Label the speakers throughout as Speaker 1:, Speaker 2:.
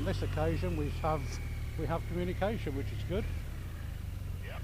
Speaker 1: on this occasion we have communication, which is good.
Speaker 2: Yep.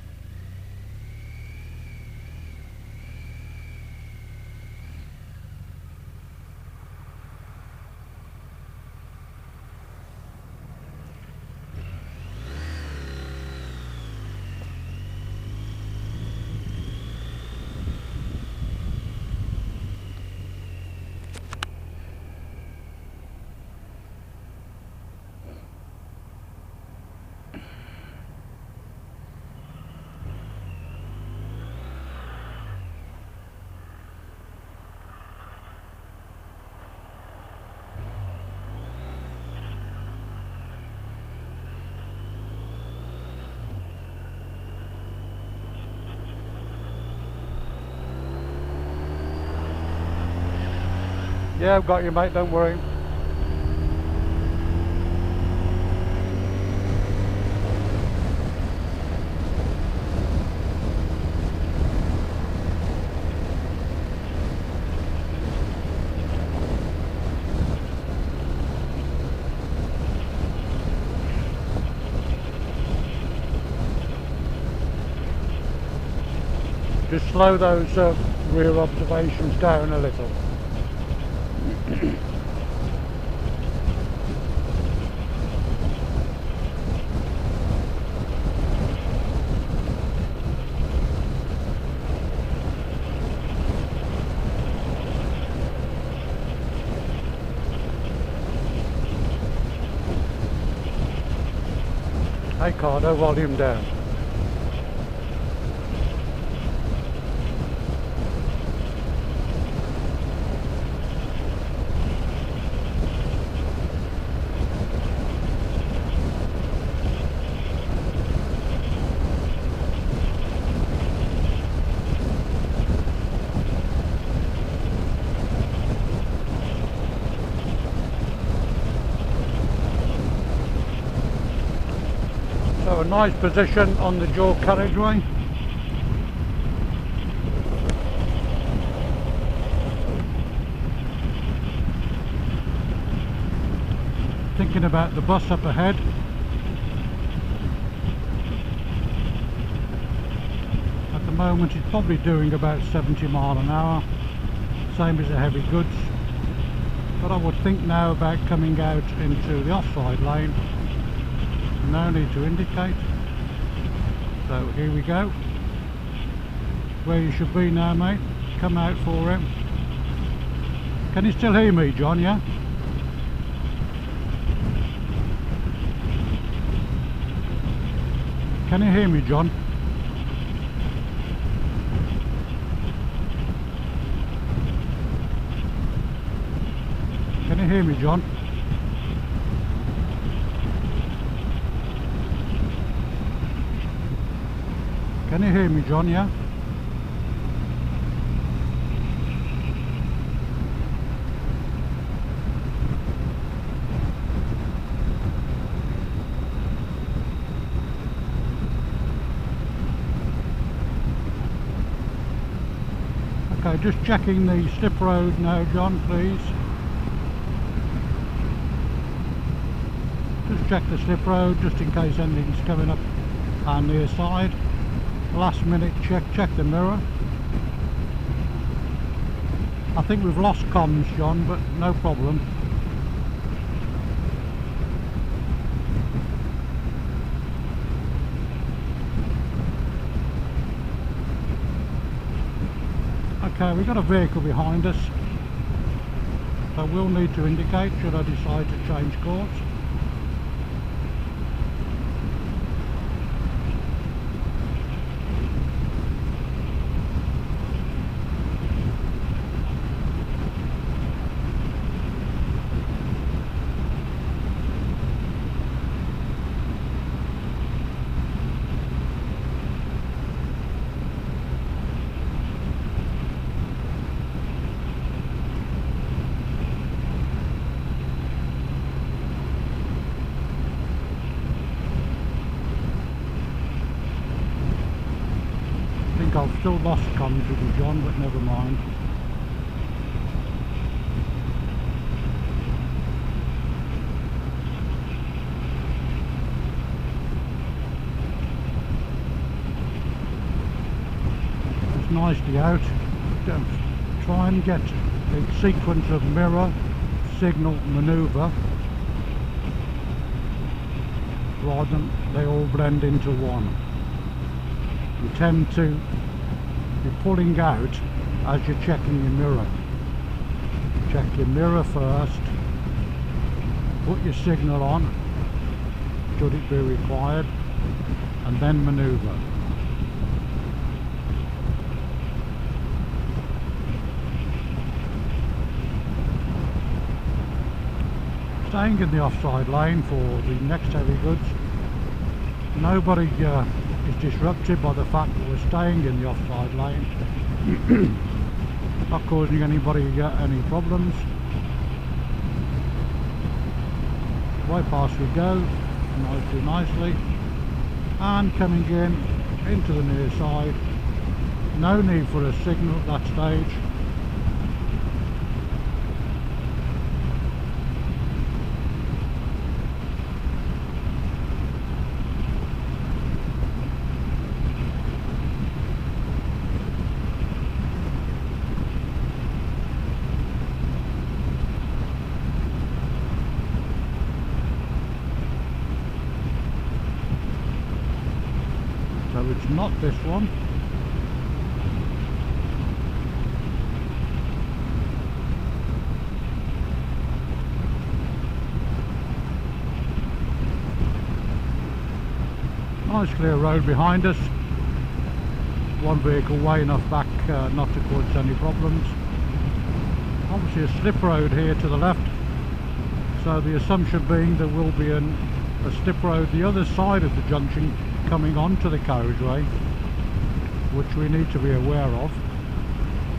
Speaker 1: Yeah, I've got you, mate, don't worry. Just slow those rear observations down a little. Hey Cardo, volume down. So a nice position on the dual carriageway. Thinking about the bus up ahead. At the moment it's probably doing about 70 mile an hour, same as the heavy goods. But I would think now about coming out into the offside lane. No need to indicate. So here we go. Where you should be now, mate. Come out for him. Can you still hear me, John? Yeah? Can you hear me, John? Can you hear me, John? Can you hear me, John? Yeah? Okay, just checking the slip road now, John, please. Just check the slip road, just in case anything's coming up on the side. Last minute check the mirror. I think we've lost comms, John, but no problem. Okay, we've got a vehicle behind us, so we'll need to indicate should I decide to change course. I've still lost comms with you, John, but never mind. nicely out. Just try and get a sequence of mirror, signal, manoeuvre, rather than they all blend into one. You tend to be pulling out as you're checking your mirror. Check your mirror first, put your signal on, should it be required, and then manoeuvre. Staying in the offside lane for the next heavy goods. Nobody is disrupted by the fact that we're staying in the offside lane. Not causing anybody any problems. Right past we go, nicely, and coming into the near side. No need for a signal at that stage. So it's not this one. Nice clear road behind us. One vehicle way enough back not to cause any problems. Obviously a slip road here to the left, so the assumption being there will be a slip road the other side of the junction coming onto the carriageway, which we need to be aware of.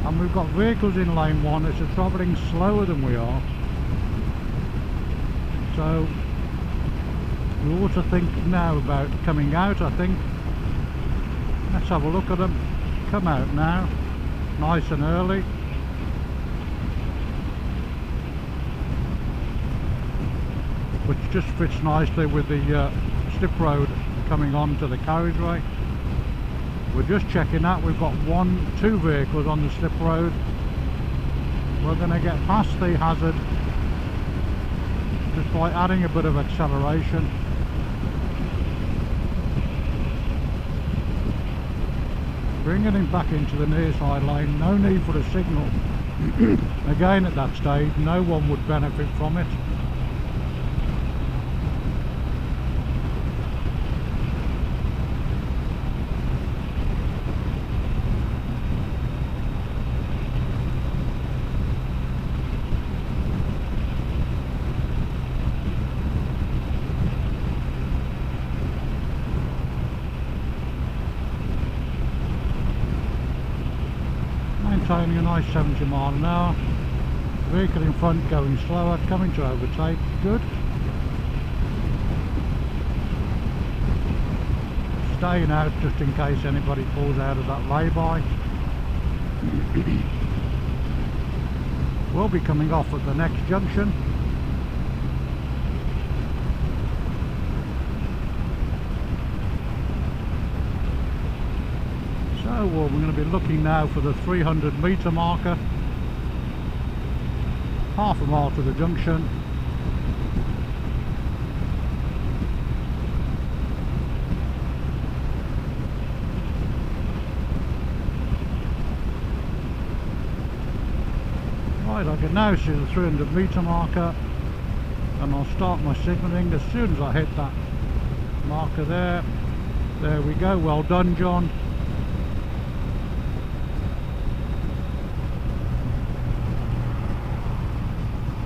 Speaker 1: And we've got vehicles in lane 1 that are travelling slower than we are, so we ought to think now about coming out. I think let's have a look at them. Come out now, nice and early. Which just fits nicely with the slip road coming onto the carriageway. We're just checking that. We've got two vehicles on the slip road. We're going to get past the hazard just by adding a bit of acceleration. Bringing him back into the near side lane. No need for a signal. Again, at that stage, no one would benefit from it. Maintaining a nice 70 mile an hour. Vehicle in front going slower, coming to overtake. Good. Staying out just in case anybody pulls out of that lay-by. We'll be coming off at the next junction. So we're going to be looking now for the 300 metre marker. Half a mile to the junction. Right, I can now see the 300 metre marker, and I'll start my signalling as soon as I hit that marker there. There we go, well done, John.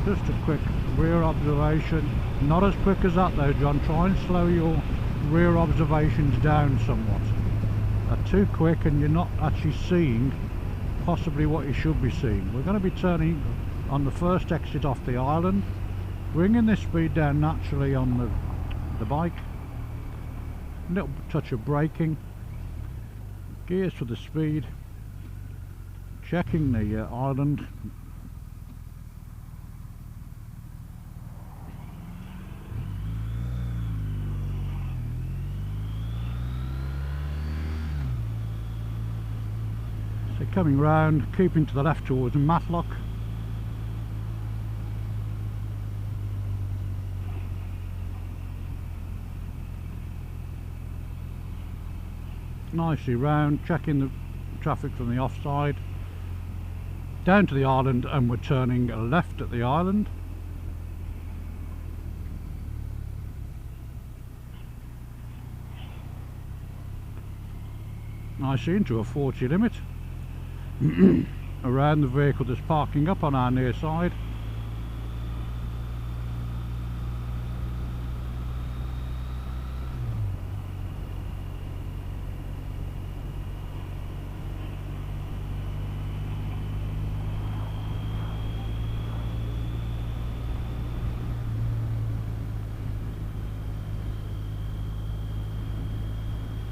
Speaker 1: Just a quick rear observation. Not as quick as that though, John. Try and slow your rear observations down somewhat. They're too quick and you're not actually seeing possibly what you should be seeing. We're going to be turning on the first exit off the island, bringing this speed down naturally on the bike. A little touch of braking, gears for the speed, checking the island. Coming round, keeping to the left towards Matlock. Nicely round, checking the traffic from the offside. Down to the island, and we're turning left at the island. Nicely into a 40 limit. Around the vehicle that's parking up on our near side.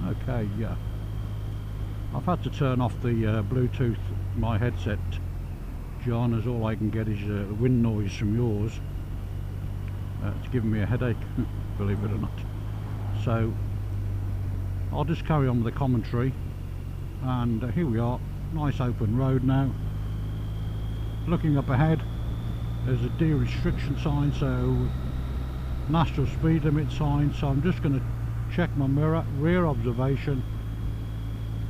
Speaker 1: Okay, yeah. I've had to turn off the Bluetooth, my headset, John, as all I can get is wind noise from yours. It's giving me a headache, believe it or not. So I'll just carry on with the commentary. And here we are, nice open road now. Looking up ahead, there's a deer restriction sign, so national speed limit sign. So I'm just going to check my mirror, rear observation,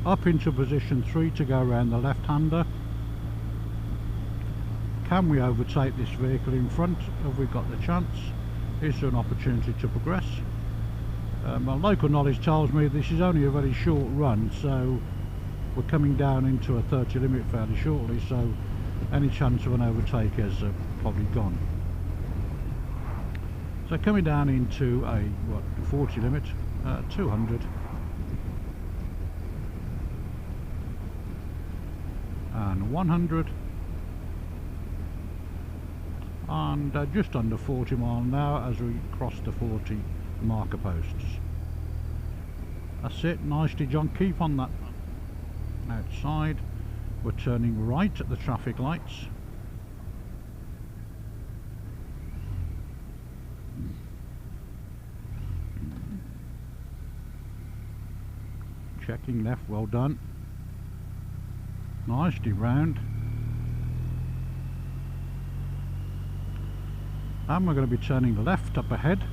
Speaker 1: up into position 3 to go around the left-hander. Can we overtake this vehicle in front? Have we got the chance? Is there an opportunity to progress? My local knowledge tells me this is only a very short run, so we're coming down into a 30 limit fairly shortly, so any chance of an overtake is probably gone. So coming down into a 40 limit, 200. And 100, and just under 40 miles an hour as we cross the 40 marker posts. That's it, nicely John, keep on that outside. We're turning right at the traffic lights. Checking left, well done. Nicely round. And we're going to be turning left up ahead.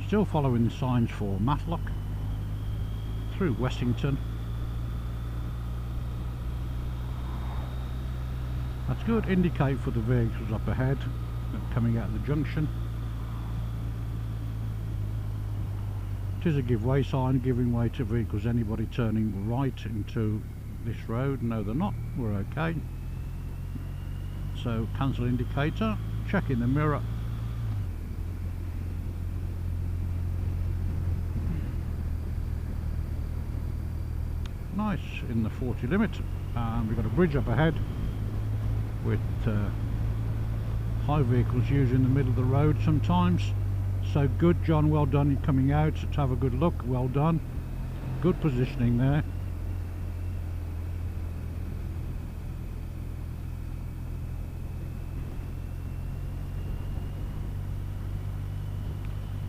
Speaker 1: Still following the signs for Matlock. Through Wessington. That's good, indicate for the vehicles up ahead coming out of the junction. It is a give way sign, giving way to vehicles, anybody turning right into this road. No, they're not, we're okay. So cancel indicator, checking the mirror. Nice, in the 40 limit. And we've got a bridge up ahead with high vehicles using the middle of the road sometimes. So good John, well done, you're coming out to have a good look, well done. Good positioning there.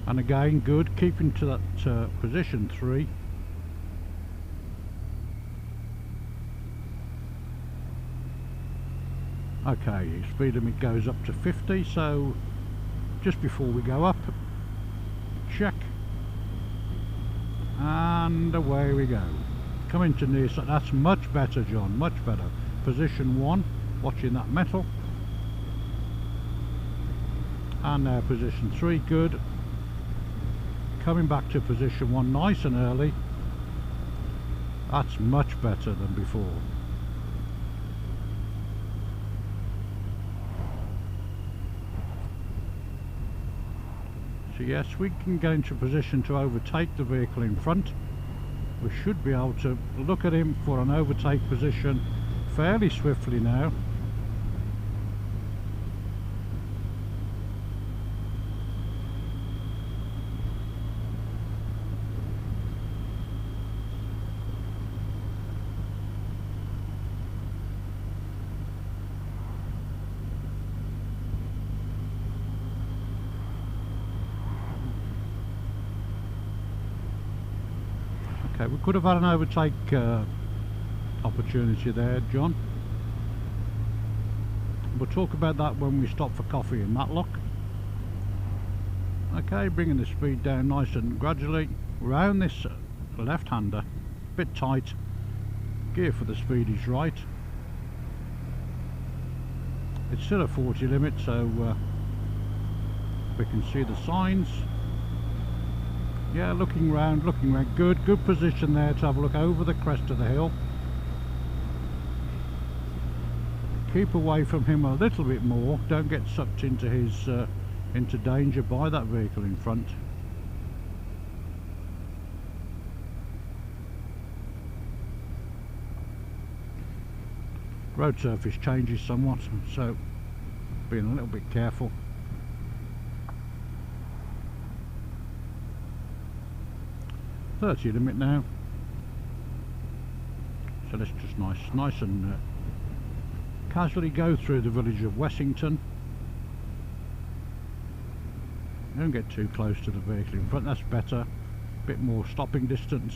Speaker 1: And again, good, keeping to that position 3. Okay, speed limit goes up to 50, so just before we go up, check, and away we go. Coming to near, so that's much better John, much better. Position 1, watching that metal, and now position 3, good. Coming back to position 1 nice and early. That's much better than before. So yes, we can get into position to overtake the vehicle in front. We should be able to look at him for an overtake position fairly swiftly now. Okay, we could have had an overtake opportunity there, John. We'll talk about that when we stop for coffee in Matlock. Okay, bringing the speed down nice and gradually. Round this left-hander, bit tight. Gear for the speed is right. It's still a 40 limit, so we can see the signs. Yeah, looking round, good position there to have a look over the crest of the hill. Keep away from him a little bit more, don't get sucked into his into danger by that vehicle in front. Road surface changes somewhat, so being a little bit careful. .30 limit now, so let's just nice and casually go through the village of Wessington. Don't get too close to the vehicle in front, that's better. Bit more stopping distance.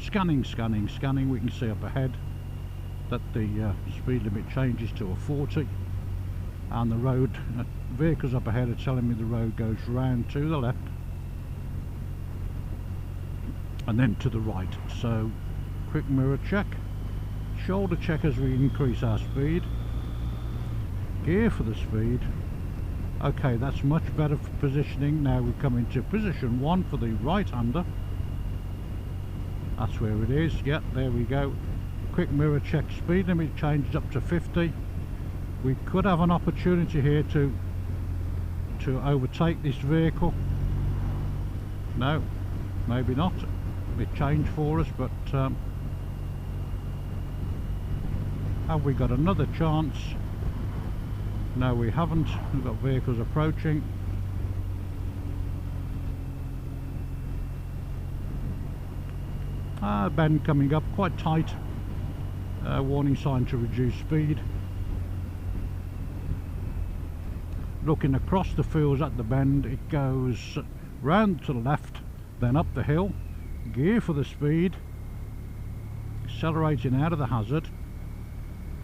Speaker 1: Scanning, we can see up ahead that the speed limit changes to a 40, and the road, vehicles up ahead are telling me the road goes round to the left and then to the right. So quick mirror check, shoulder check as we increase our speed, gear for the speed. Okay, that's much better for positioning. Now we come into position 1 for the right-hander. That's where it is. Yep, there we go. Quick mirror check, speed limit changed up to 50. We could have an opportunity here to overtake this vehicle. No, maybe not. It changed for us, but have we got another chance? No, we haven't. We've got vehicles approaching. Bend coming up, quite tight. Warning sign to reduce speed. Looking across the fields at the bend, it goes round to the left, then up the hill. Gear for the speed. Accelerating out of the hazard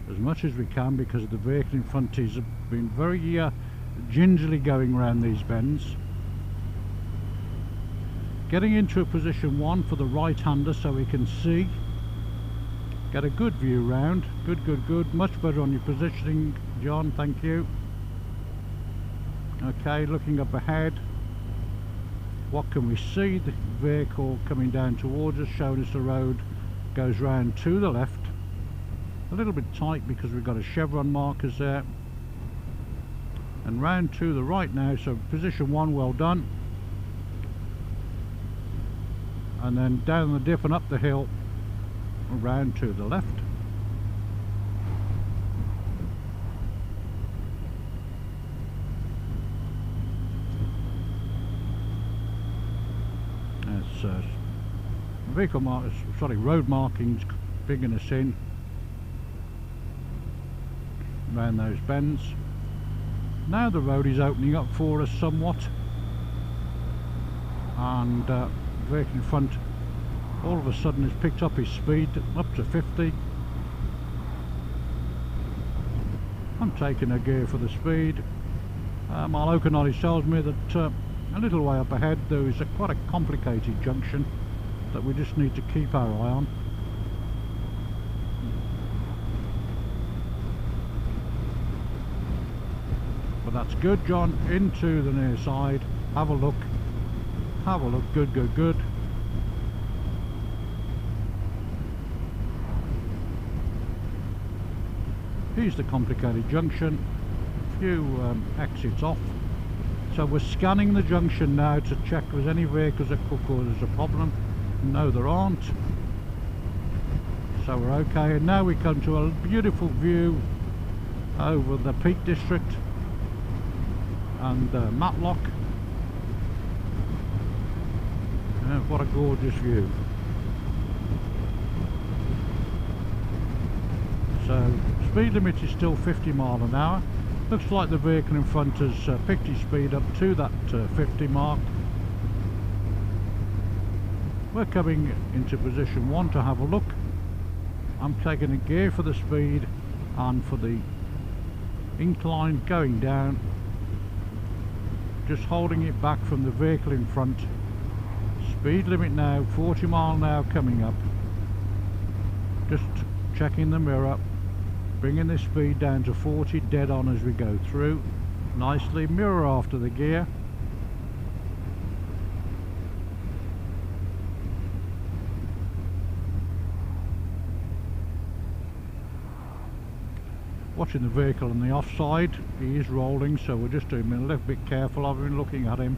Speaker 1: as much as we can, because the vehicle in front is been very gingerly going around these bends. Getting into a position 1 for the right-hander so we can see, get a good view round. Good, much better on your positioning, John, thank you. Okay, looking up ahead, what can we see? The vehicle coming down towards us, showing us the road goes round to the left. A little bit tight because we've got a chevron markers there, and round to the right now, so position 1 well done. And then down the dip and up the hill, around to the left. That's vehicle markers, sorry, road markings bigging us in around those bends. Now the road is opening up for us somewhat, and vehicle in front all of a sudden has picked up his speed up to 50. I'm taking a gear for the speed. My local knowledge tells me that a little way up ahead there is quite a complicated junction that we just need to keep our eye on. But that's good, John. Into the near side, have a look, good. Here's the complicated junction, a few exits off. So we're scanning the junction now to check if there's any vehicles that could cause us a problem. No, there aren't. So we're okay, and now we come to a beautiful view over the Peak District and Matlock. What a gorgeous view. So speed limit is still 50 miles an hour. Looks like the vehicle in front has picked his speed up to that 50 mark. We're coming into position 1 to have a look. I'm taking a gear for the speed and for the incline going down, just holding it back from the vehicle in front. Speed limit now 40 mile an hour coming up. Just checking the mirror, bringing the speed down to 40 dead on as we go through. Nicely, mirror after the gear. Watching the vehicle on the offside, he is rolling, so we're just doing a little bit careful. I've been looking at him.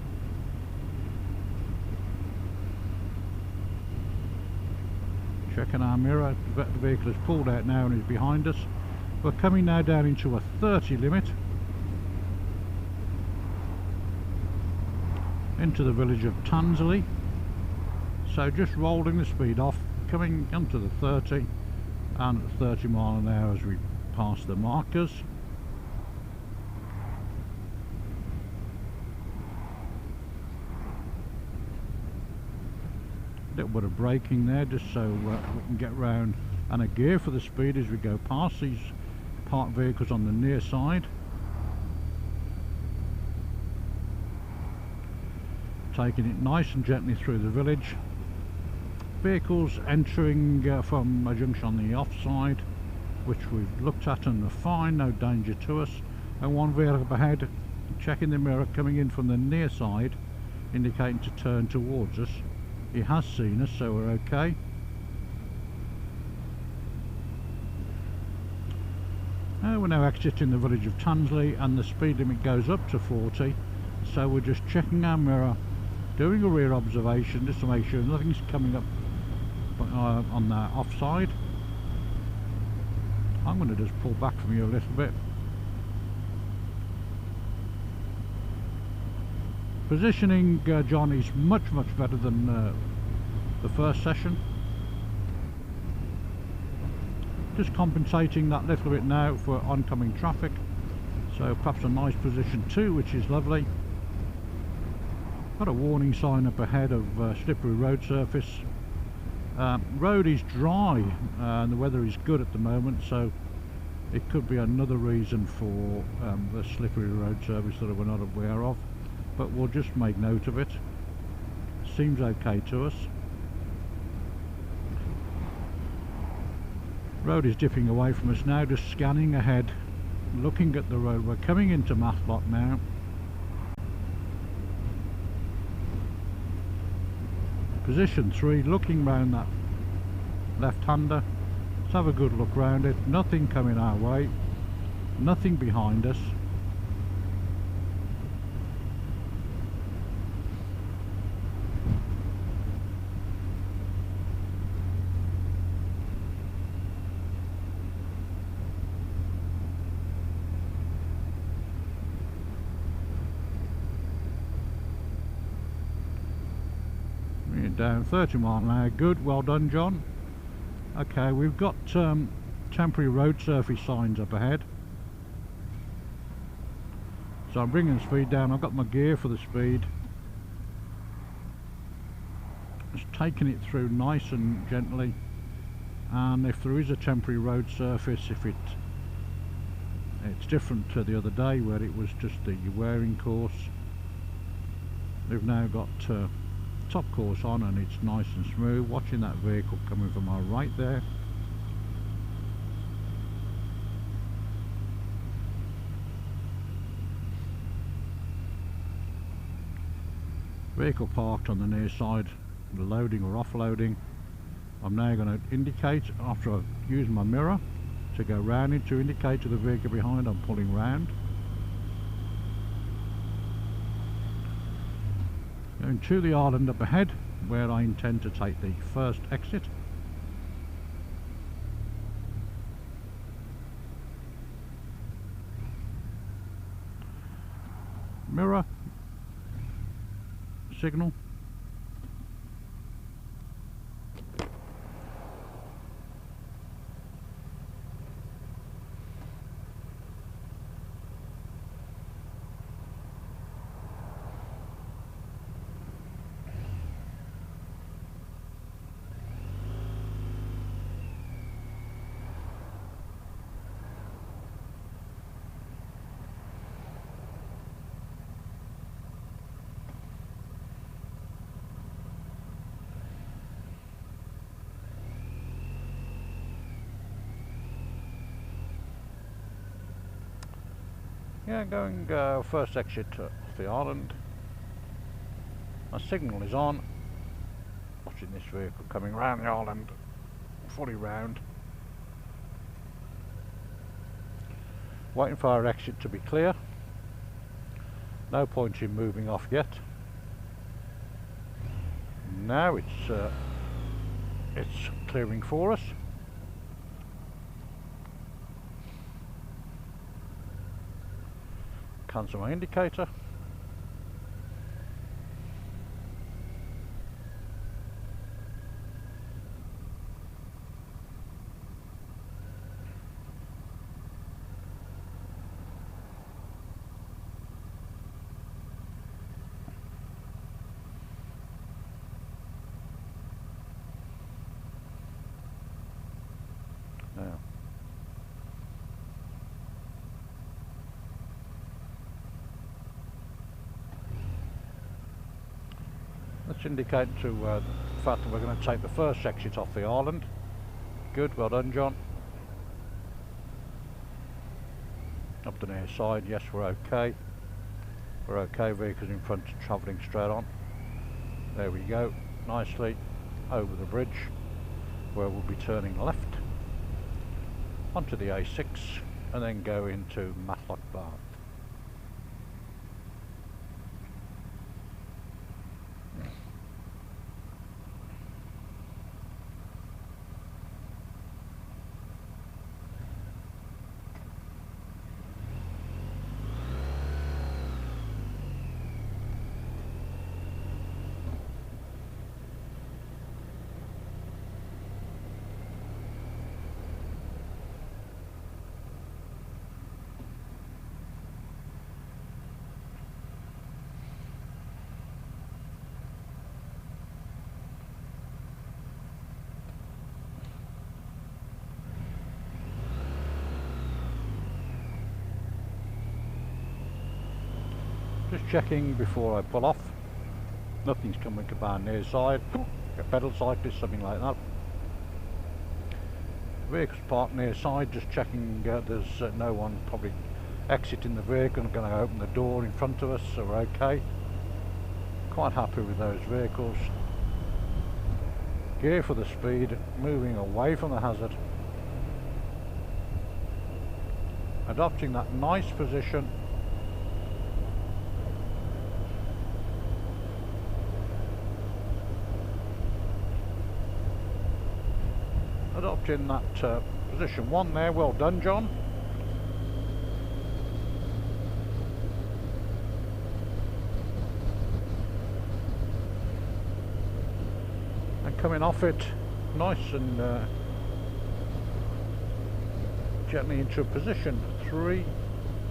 Speaker 1: Checking our mirror, the vehicle has pulled out now and is behind us. We're coming now down into a 30 limit. Into the village of Tansley. So just rolling the speed off, coming onto the 30 and at 30 mile an hour as we pass the markers. Little bit of braking there just so we can get round, and a gear for the speed as we go past these parked vehicles on the near side. Taking it nice and gently through the village. Vehicles entering from a junction on the offside, which we've looked at and are fine, no danger to us. And one vehicle up ahead, checking the mirror, coming in from the near side, indicating to turn towards us. He has seen us, so we're okay. We're now exiting the village of Tansley and the speed limit goes up to 40, so we're just checking our mirror, doing a rear observation just to make sure nothing's coming up on the offside. I'm going to just pull back from you a little bit. Positioning, John, is much better than the first session. Just compensating that little bit now for oncoming traffic, so perhaps a nice position 2, which is lovely. Got a warning sign up ahead of slippery road surface. Road is dry and the weather is good at the moment, so it could be another reason for the slippery road surface that we're not aware of, but we'll just make note of it. Seems okay to us. Road is dipping away from us now, just scanning ahead, looking at the road. We're coming into Matlock now. Position 3, looking round that left-hander. Let's have a good look round it. Nothing coming our way, nothing behind us. Down 30 mile an hour, good, well done, John. Okay, we've got temporary road surface signs up ahead, so I'm bringing the speed down. I've got my gear for the speed, just taking it through nice and gently. And if there is a temporary road surface, if it's different to the other day where it was just the wearing course, we've now got top course on and it's nice and smooth. Watching that vehicle coming from our right there. Vehicle parked on the near side, loading or offloading. I'm now going to indicate, after I've used my mirror, to go round it to indicate to the vehicle behind I'm pulling round. Going to the island up ahead, where I intend to take the first exit. Mirror, signal. Yeah, going first exit off the island. My signal is on. Watching this vehicle coming round the island, fully round. Waiting for our exit to be clear. No point in moving off yet. Now it's clearing for us. Cancel my indicator. Now, let's indicate to the fact that we're going to take the first exit off the island. Good, well done, John. Up the near side, yes, we're okay. We're okay, vehicles in front travelling straight on. There we go, nicely over the bridge, where we'll be turning left onto the A6 and then go into Matlock Bath. Just checking before I pull off. Nothing's coming up our near side. A pedal cyclist, something like that. Vehicle's parked near side, just checking there's no one probably exiting the vehicle and going to open the door in front of us, so we're okay. Quite happy with those vehicles. Gear for the speed, moving away from the hazard. Adopting that nice position. Adopting that position 1 there, well done, John. And coming off it nice and gently into position 3,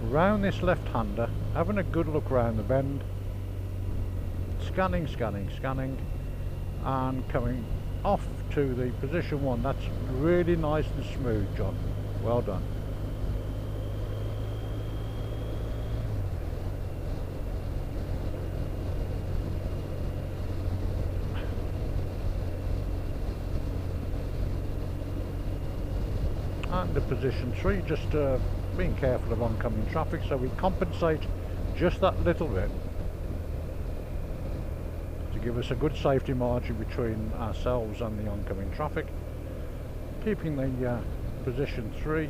Speaker 1: round this left-hander, having a good look round the bend, scanning, scanning, scanning, and coming off to the position 1. That's really nice and smooth, John. Well done. And the position 3, just being careful of oncoming traffic, so we compensate just that little bit to give us a good safety margin between ourselves and the oncoming traffic. Keeping the position 3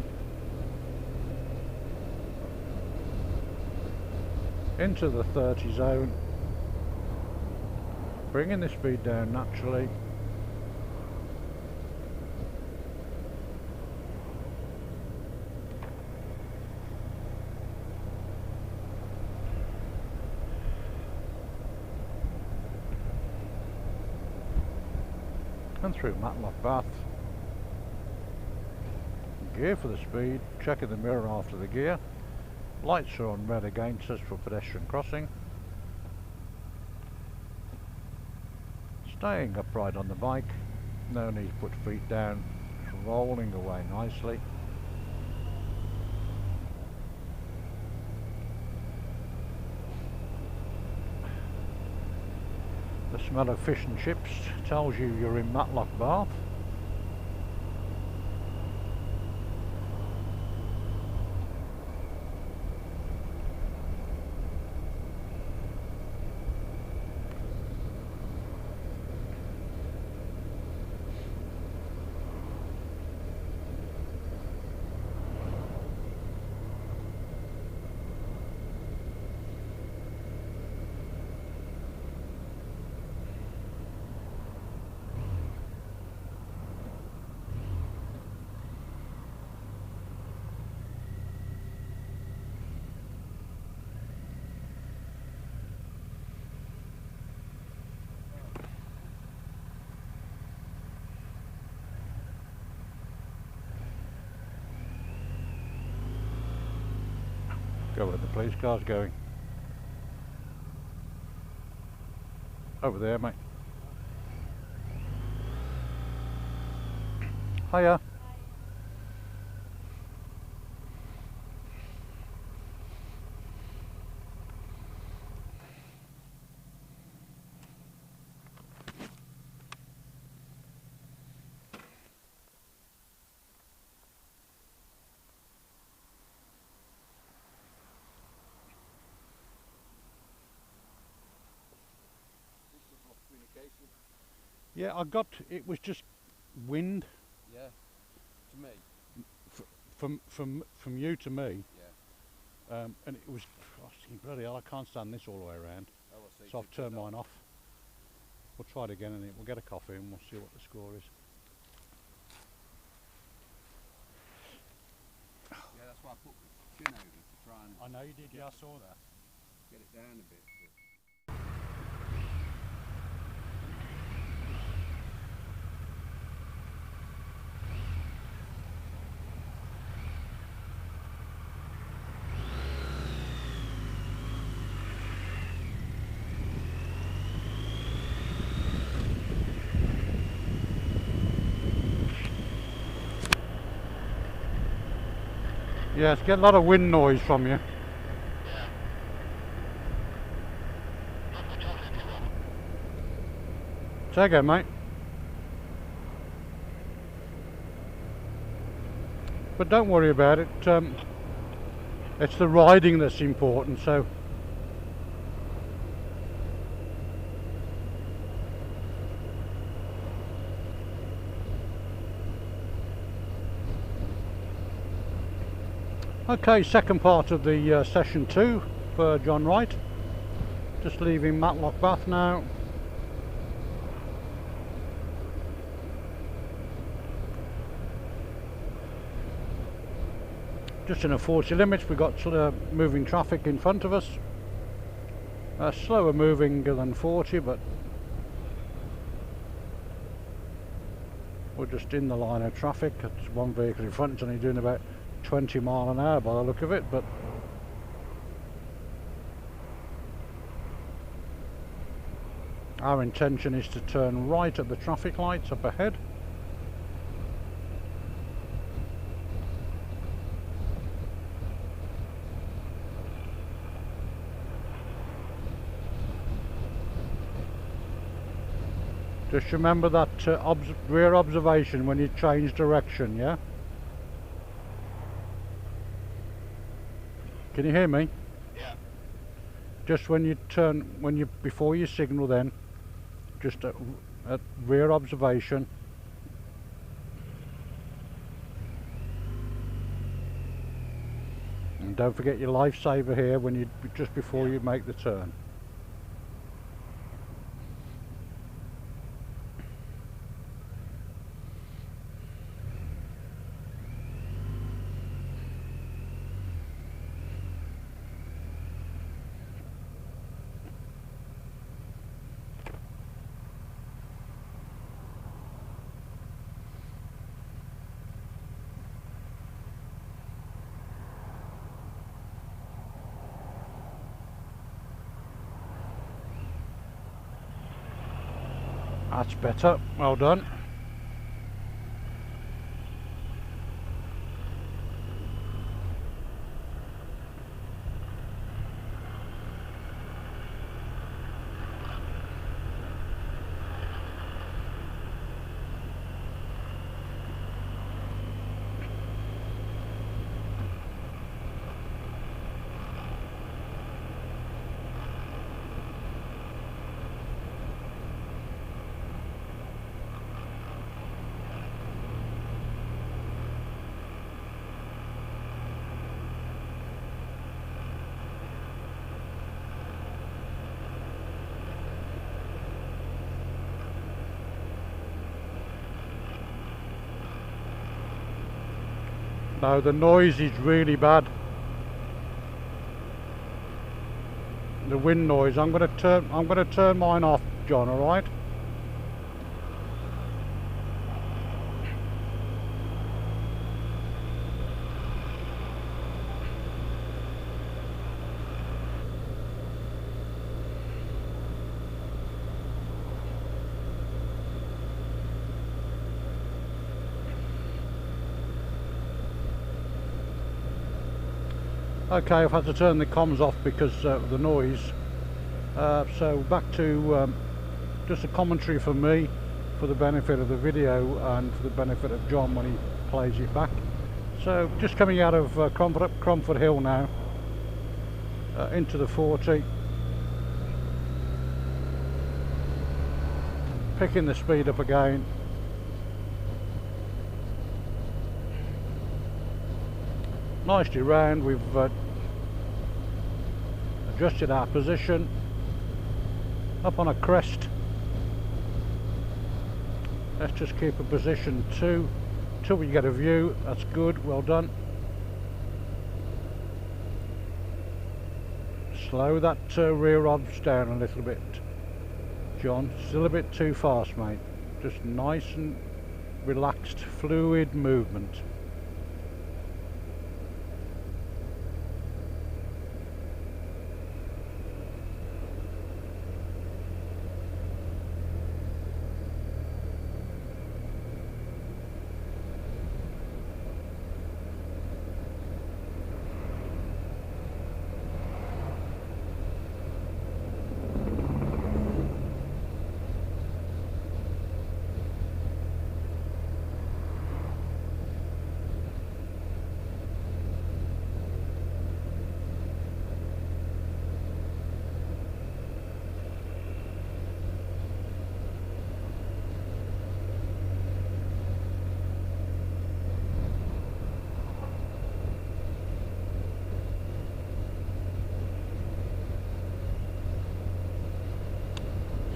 Speaker 1: into the 30 zone, bringing the speed down naturally. And through Matlock Bath. Gear for the speed, checking the mirror after the gear. Lights are on red against us for pedestrian crossing. Staying upright on the bike, no need to put feet down, rolling away nicely. The smell of fish and chips tells you you're in Matlock Bath. Go where the police car's going. Over there, mate. Hiya. Yeah, I got, it was just wind.
Speaker 2: Yeah, to me.
Speaker 1: From you to me.
Speaker 2: Yeah.
Speaker 1: And it was, I was thinking, bloody hell, I can't stand this all the way around.
Speaker 2: Oh, I see.
Speaker 1: So I've turned mine off. We'll try it again and we'll get a coffee and we'll see what the score is.
Speaker 2: Yeah, that's why I put the chin over to try and...
Speaker 1: I know you did, yeah, I saw that.
Speaker 2: Get it down a bit.
Speaker 1: Yes, get a lot of wind noise from you. Say again, mate. But don't worry about it. It's the riding that's important, so. Okay, second part of the session 2 for John Wright. Just leaving Matlock Bath now. Just in a 40 limits, we've got moving traffic in front of us. Slower moving than 40, but we're just in the line of traffic. It's one vehicle in front, it's only doing about 20 mile an hour by the look of it, but our intention is to turn right at the traffic lights up ahead. Just remember that rear observation when you change direction, yeah? Can you hear me?
Speaker 2: Yeah.
Speaker 1: Just when you turn, before you signal then, just at rear observation. And don't forget your lifesaver here when just before you make the turn. That's better, well done. No, the noise is really bad. The wind noise. I'm going to turn mine off, John. All right. Okay, I've had to turn the comms off because of the noise. So back to just a commentary for me, for the benefit of the video and for the benefit of John when he plays it back. So just coming out of Cromford Hill now, into the 40, picking the speed up again. Nicely round, we've adjusted our position up on a crest. Let's just keep a position 2 till we get a view. That's good, well done. Slow that rear odds down a little bit, John. Still a bit too fast, mate. Just nice and relaxed, fluid movement.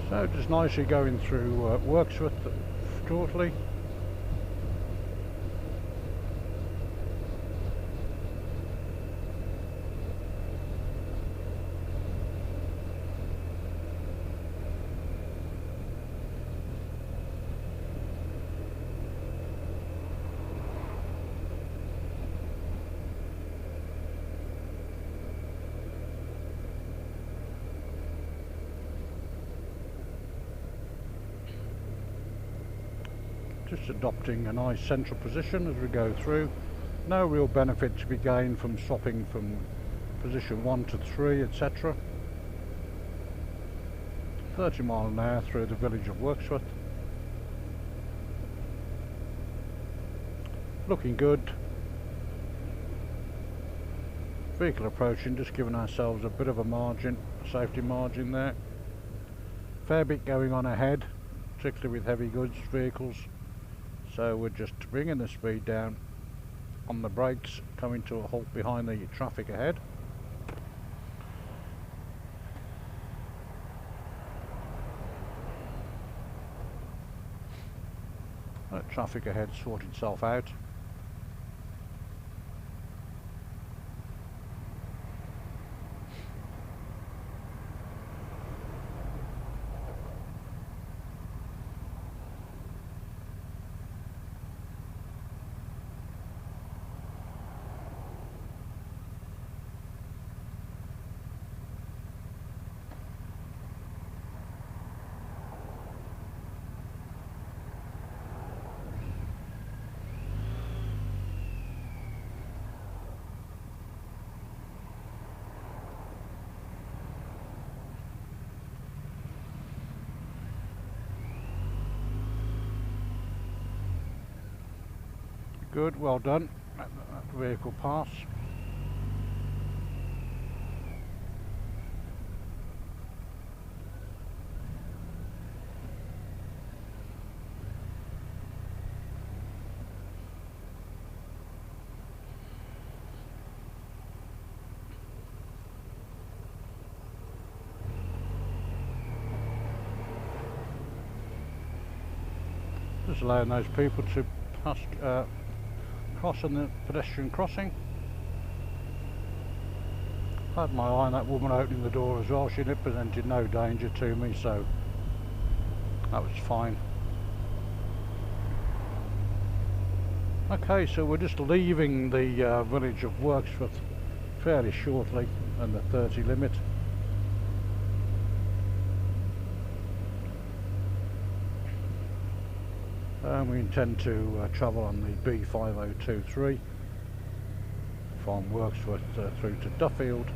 Speaker 1: So just nicely going through Wirksworth shortly. Just adopting a nice central position as we go through. No real benefit to be gained from swapping from position 1 to 3, etc. 30 mile an hour through the village of Wirksworth. Looking good. Vehicle approaching, just giving ourselves a bit of a margin, a safety margin there. Fair bit going on ahead, particularly with heavy goods vehicles. So we're just bringing the speed down on the brakes, coming to a halt behind the traffic ahead. Let traffic ahead sort itself out. Good, well done. Let that vehicle pass. Just allowing those people to pass, cross on the pedestrian crossing. Had my eye on that woman opening the door as well. She presented no danger to me, so that was fine. Okay, so we're just leaving the village of Wirksworth fairly shortly, and the 30 limit. And we intend to travel on the B5023 from Worksworth through to Duffield,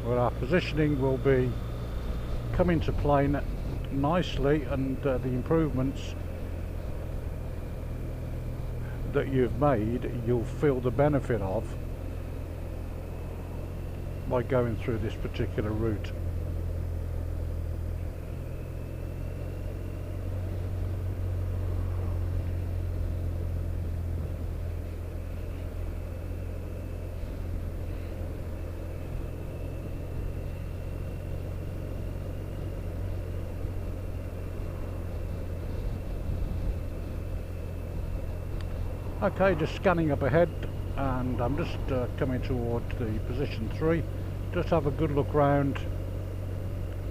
Speaker 1: where our positioning will be come into play nicely, and the improvements that you've made you'll feel the benefit of by going through this particular route. Okay, just scanning up ahead, and I'm just coming toward the position 3. Just have a good look round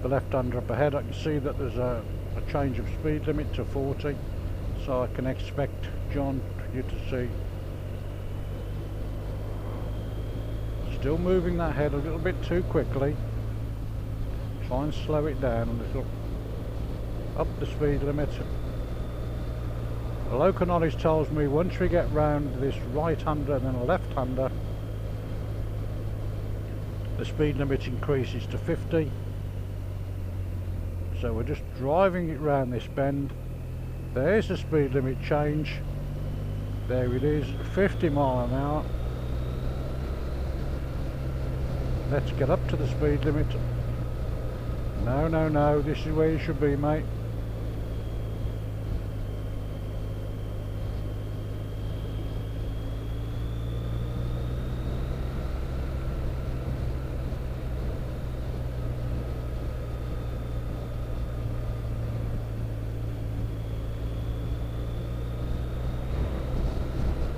Speaker 1: the left-hander up ahead. I can see that there's a change of speed limit to 40, so I can expect, John, you to see. Still moving that head a little bit too quickly. Try and slow it down a little. Up the speed limit. The local knowledge tells me once we get round this right-hander and then a left-hander, the speed limit increases to 50. So we're just driving it round this bend. There's the speed limit change. There it is, 50 mile an hour. Let's get up to the speed limit. No, no, no, this is where you should be, mate.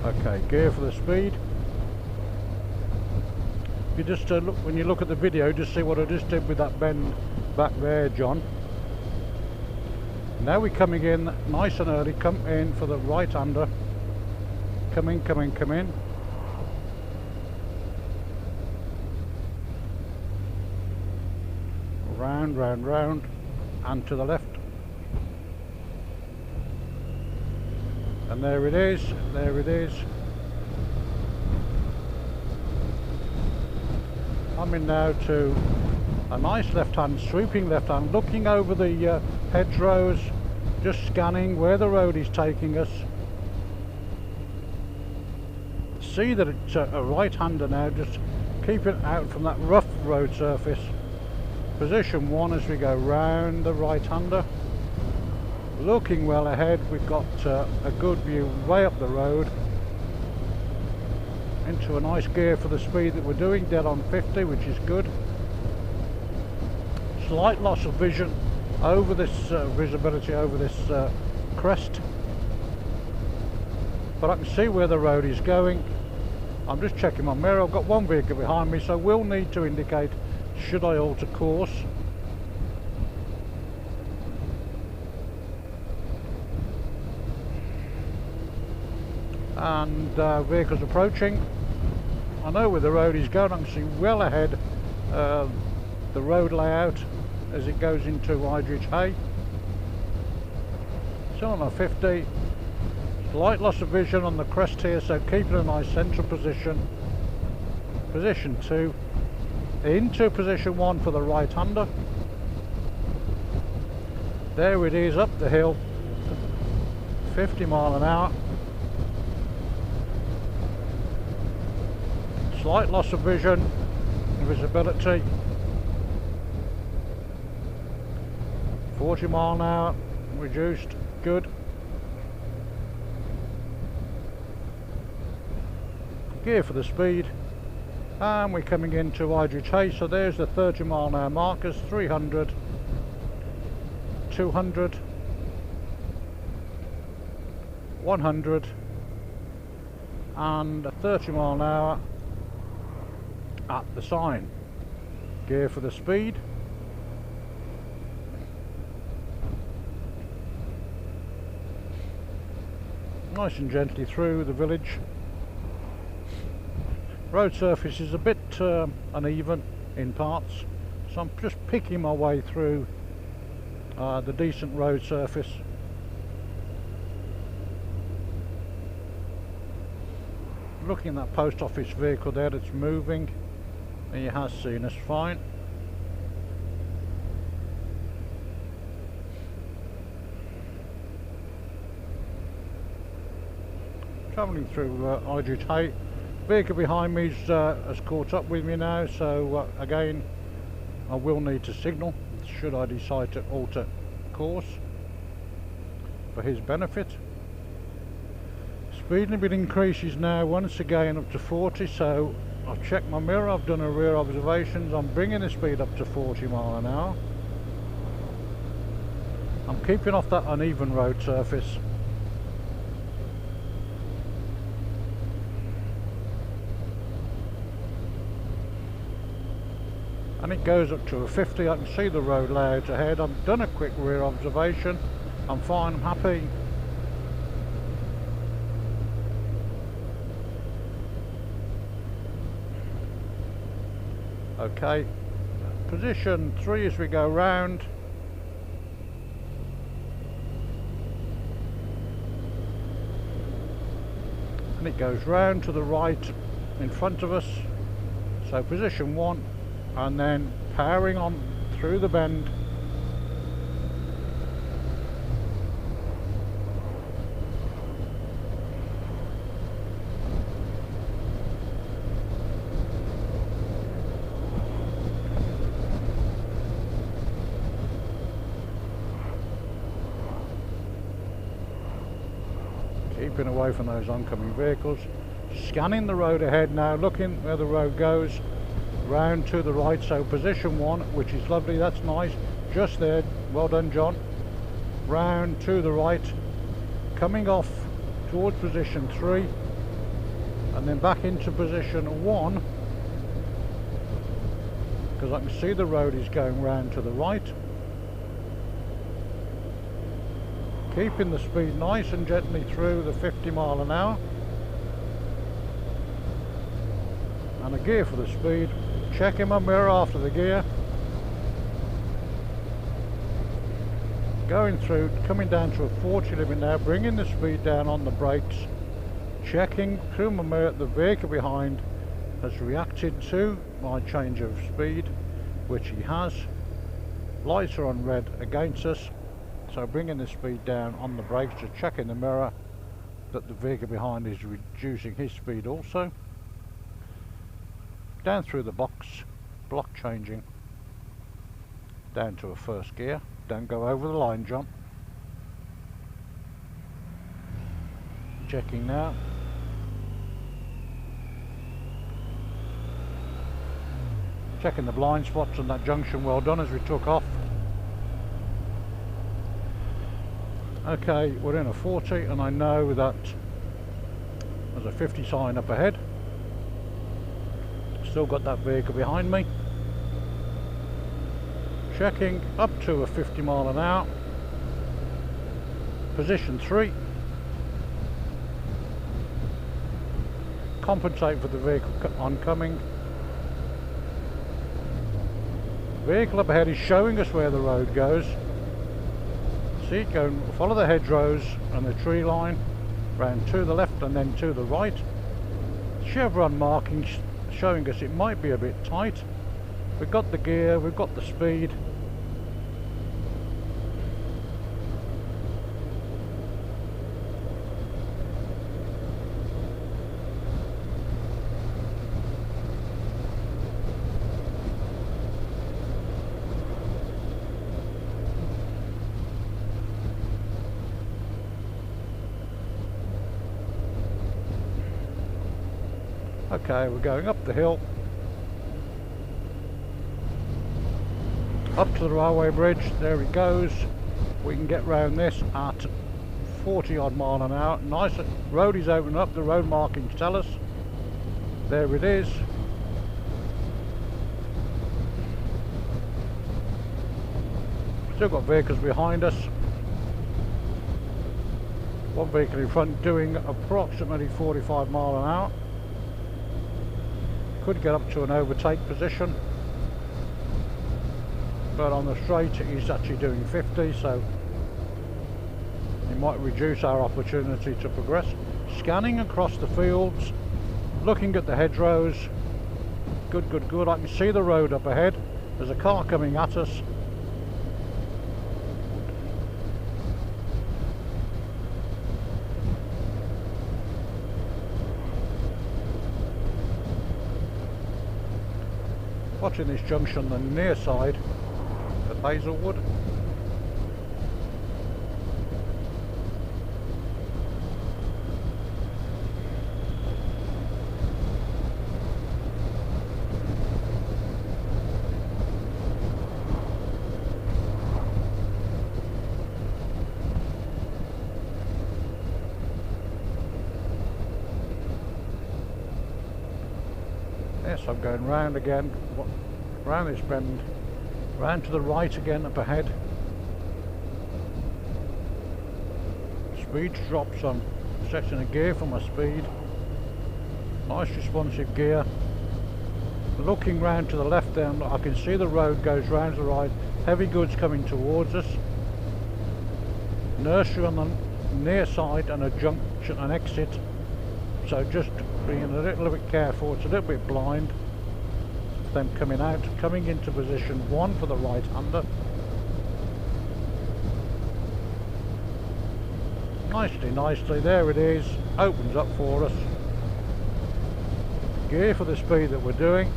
Speaker 1: Okay, gear for the speed. If you just look, when you look at the video, just see what I just did with that bend back there, John. Now we're coming in nice and early. Come in for the right-hander. Come in, come in, come in. Round, round, round, and to the left. And there it is, there it is. Coming now to a nice left hand, sweeping left hand, looking over the hedgerows, just scanning where the road is taking us. See that it's a right-hander now, just keep it out from that rough road surface. Position 1 as we go round the right-hander. Looking well ahead, we've got a good view way up the road into a nice gear for the speed that we're doing, dead on 50, which is good. Slight loss of vision over this visibility over this crest, but I can see where the road is going. I'm just checking my mirror. I've got one vehicle behind me, so we'll need to indicate should I alter course. And vehicles approaching. I know where the road is going. I can see well ahead the road layout as it goes into Idridge Hay. Still on a 50. Slight loss of vision on the crest here, so keeping a nice central position. Position 2 into position 1 for the right-hander. There it is, up the hill, 50 mile an hour. Slight loss of vision and visibility. 40 mile an hour, reduced, good. Gear for the speed, and we're coming into Idridge Hay, so there's the 30 mile an hour markers, 300, 200, 100, and 30 mile an hour at the sign. Gear for the speed. Nice and gently through the village. Road surface is a bit uneven in parts, so I'm just picking my way through the decent road surface. looking at that post office vehicle there that's moving. He has seen us fine. Travelling through IG8. Vehicle behind me has caught up with me now, so again I will need to signal should I decide to alter course for his benefit. Speed limit increases now once again up to 40, so I've checked my mirror, I've done a rear observations, I'm bringing the speed up to 40 mile an hour. I'm keeping off that uneven road surface. And it goes up to a 50, I can see the road layout ahead. I've done a quick rear observation, I'm fine, I'm happy. Okay, position 3 as we go round. And it goes round to the right in front of us. So position 1, and then powering on through the bend. Keeping away from those oncoming vehicles. Scanning the road ahead now, looking where the road goes. Round to the right, so position 1, which is lovely, that's nice, just there, well done John. Round to the right, coming off towards position 3, and then back into position 1, because I can see the road is going round to the right. Keeping the speed nice and gently through the 50 mile an hour. And a gear for the speed. Checking my mirror after the gear. Going through, coming down to a 40 limit now, bringing the speed down on the brakes. Checking through my mirror, the vehicle behind has reacted to my change of speed, which he has. Lights are on red against us, so bringing the speed down on the brakes, just checking the mirror that the vehicle behind is reducing his speed also. Down through the box, block changing, down to a first gear, don't go over the line jump. Checking now. Checking the blind spots on that junction, well done as we took off. Okay, we're in a 40 and I know that there's a 50 sign up ahead. Still got that vehicle behind me. Checking up to a 50 mile an hour. Position 3. Compensate for the vehicle oncoming. Vehicle up ahead is showing us where the road goes. See it going, follow the hedgerows and the tree line, round to the left and then to the right. Chevron markings showing us it might be a bit tight. We've got the gear, we've got the speed. Okay, we're going up the hill, up to the railway bridge, there it goes. We can get round this at 40 odd mile an hour. Nice, road is opening up, the road markings tell us. There it is. Still got vehicles behind us. One vehicle in front doing approximately 45 mile an hour. Could get up to an overtake position, but on the straight he's actually doing 50, so it might reduce our opportunity to progress. Scanning across the fields, Looking at the hedgerows, good, good, good. I can see the road up ahead. There's a car coming at us. Watching this junction on the near side at Hazelwood. Yes, I'm going round again, round this bend, round to the right again up ahead. Speed's dropped, so I'm setting a gear for my speed. Nice responsive gear. Looking round to the left there, I can see the road goes round to the right. Heavy goods coming towards us. Nursery on the near side and a junction, an exit. So just being a little bit careful. It's a little bit blind. Them coming out, coming into position 1 for the right hander. Nicely, there it is. Opens up for us. Gear for the speed that we're doing.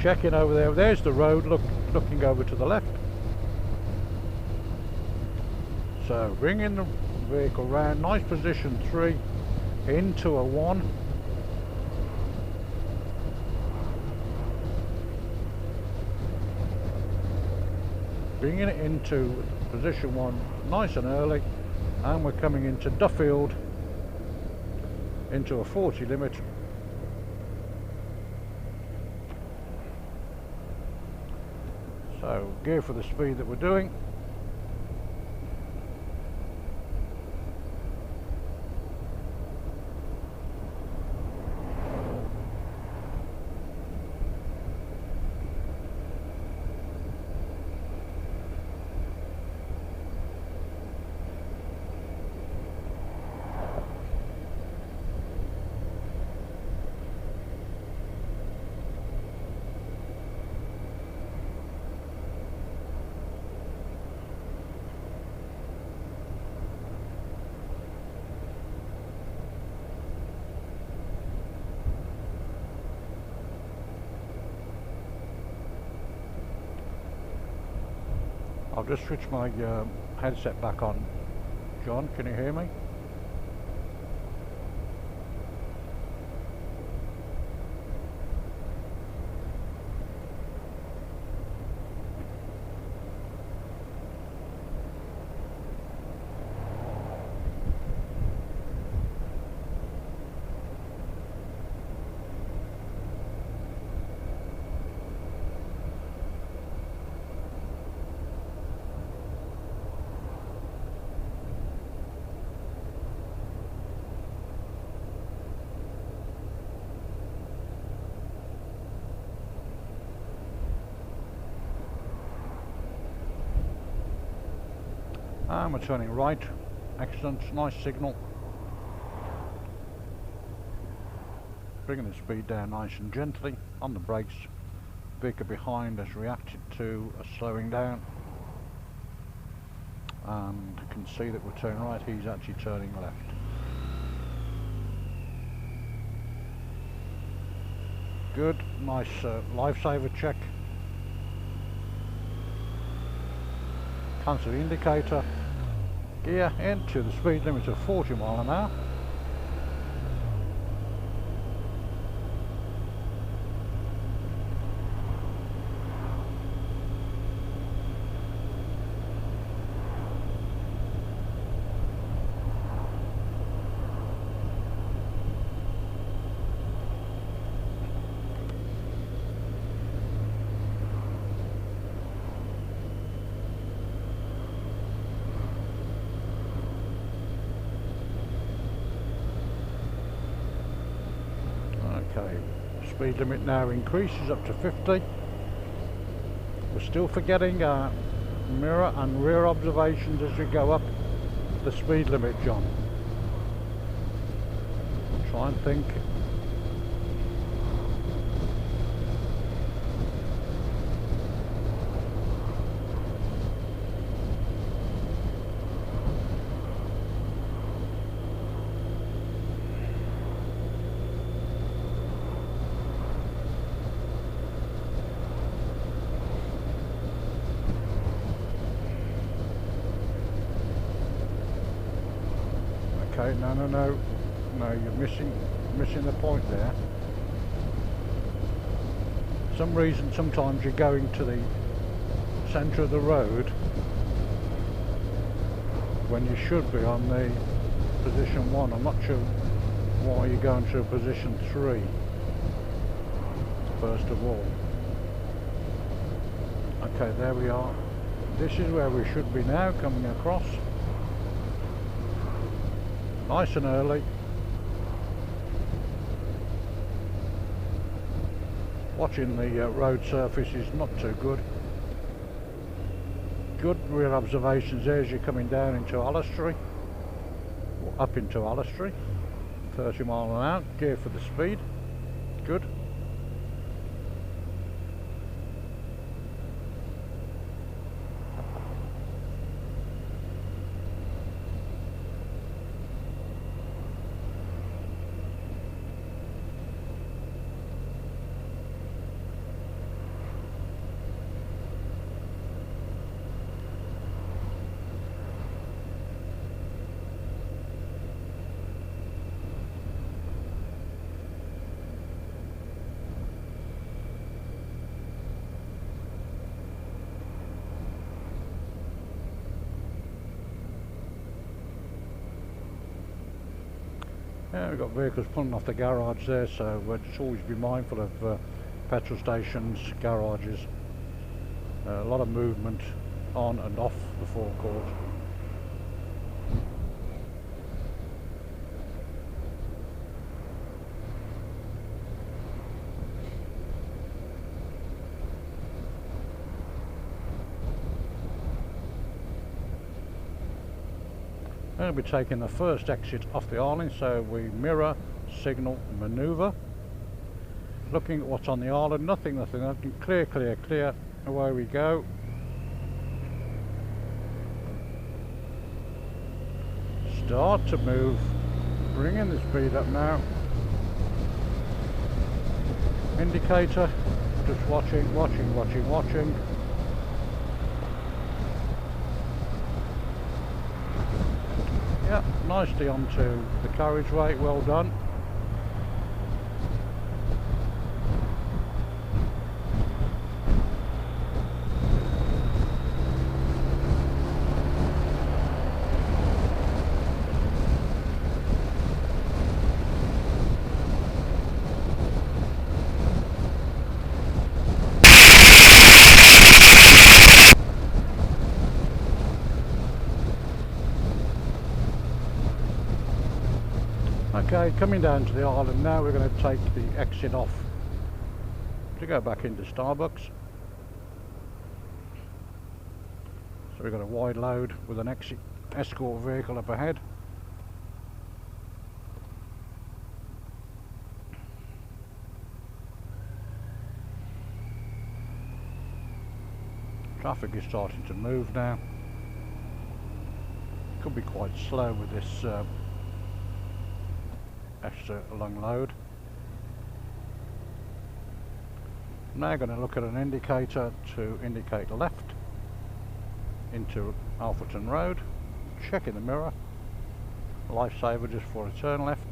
Speaker 1: Checking over there. There's the road. Looking over to the left. So bringing the vehicle round, nice position 3 into a 1. Bringing it into position 1 nice and early, and we're coming into Duffield into a 40 limit. So gear for the speed that we're doing. I'll just switch my headset back on. John, can you hear me? And we're turning right. Excellent, nice signal. Bringing the speed down nice and gently on the brakes. Vehicle behind has reacted to a slowing down, and you can see that we're turning right. He's actually turning left. Good, nice lifesaver check. Cancel the indicator. Gear into the speed limit of 40 miles an hour. Okay, speed limit now increases up to 50. We're still forgetting our mirror and rear observations as we go up the speed limit, John. Try and think. Okay, no, you're missing the point there. For some reason, sometimes you're going to the centre of the road when you should be on the position 1. I'm not sure why you're going to position 3 first of all. Okay, there we are. This is where we should be now, coming across. Nice and early. Watching the road surface is not too good. Good rear observations there as you're coming down into Allestree, or up into Allestree. 30 mile an hour, gear for the speed. Good. Yeah, we've got vehicles pulling off the garage there, so we'll just always be mindful of petrol stations, garages. A lot of movement on and off the forecourt. We'll be taking the first exit off the island, so we mirror, signal, manoeuvre. Looking at what's on the island, nothing, clear, away we go. Start to move, bringing the speed up now. Indicator, just watching. Yeah, nicely onto the carriageway, well done. Okay, coming down to the island now, we're going to take the exit off to go back into Starbucks. So we've got a wide load with an escort vehicle up ahead. Traffic is starting to move now. Could be quite slow with this extra long load. Now going to look at an indicator to indicate left into Alfreton Road, checking the mirror, lifesaver just for a turn left.